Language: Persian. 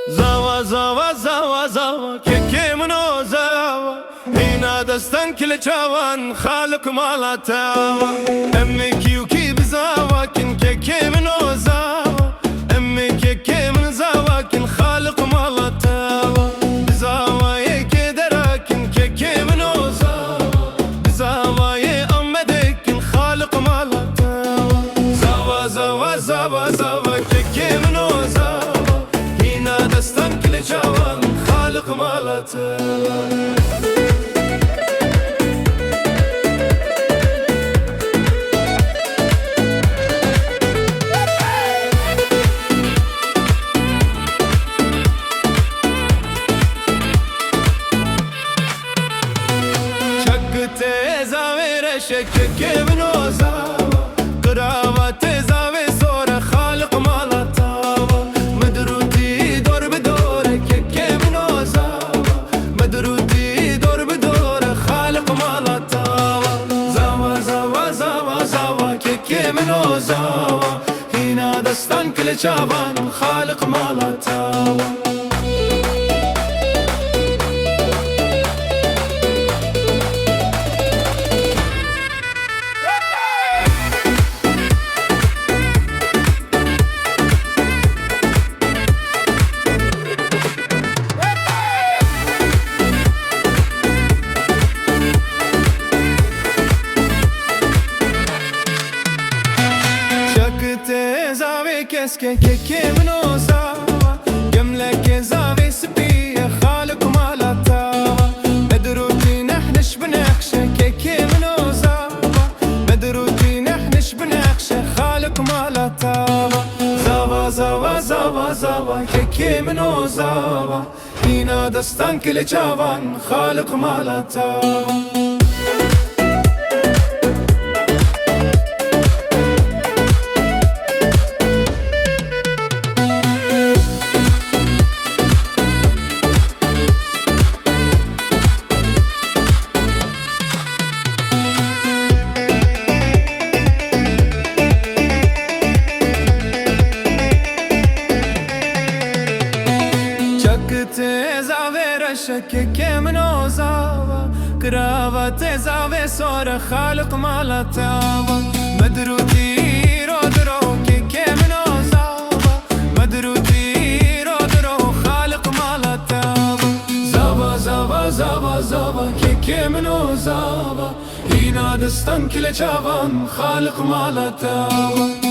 زاوا زاوا زاوا زاوا كيكي منو زاوا هنا دستن كل چاوان خالق مالا تاوا امي كيوكي بزاوا كن كيكي منو زاوا امي كيكي من زاوا كن خالق مالا تاوا بزاوا يكي دراكن كيكي منو زاوا بزاوا يأمدك كن خالق مالا تاوا زاوا زاوا زاوا زاوا كيكي منو زاوا دستن كل جوان خالق مالته شقته زاوير شكك بنو زاوا قراوته زاوي صور خالق مالته منو زاوا هنا دستان كل چاوان خالق مالا تاوا كسكي كيكي منو زاوا يملك زاوي سبيه خالق مالا تاوا مدروتي نحنش بنخشة كيكي منو زاوا مدروتي نحنش بنخشة خالق مالا تاوا زاوا زاوا زاوا زاوا كيكي منو زاوا هنا دستان كل چاوان خالق مالا تاوا شكك منو زاوا قراوة زاوي صور خالق مالا تاوا مدروتي رو درو كيكي منو زاوا مدروتي رو درو خالق مالا تاوا زاوا زاوا زاوا زاوا كيكي منو زاوا هنا دستن كل چاوان خالق مالا تاوا